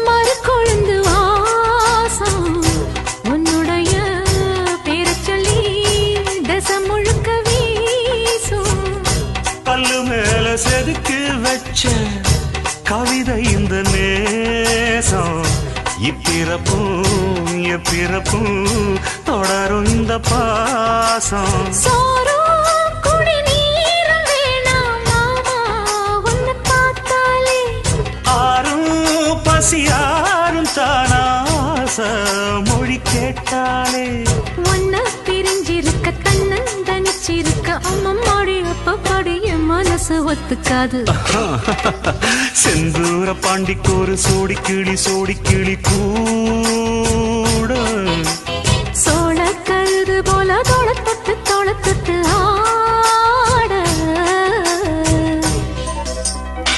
மறு கொழுந்து வாசம் உன்னுடைய பேரை சொல்லி தசம் முழுக்க வீசும் பல்லு மேல செதுக்கு வச்ச கவிதை இந்த நேசம் இப்பிறப்பும் எப்பிறப்பும் தொடரும் இந்த பாசம் யாரும் தானாச மொழி கேட்டாலே ஒன்ன பிரிஞ்சிருக்க தன்னன் தனிச்சிருக்க அம்மம்மாடி அப்பப்படி என் மனசு ஒத்துக்காது செந்தூர பாண்டிக்கு ஒரு சோடி கிளி கூட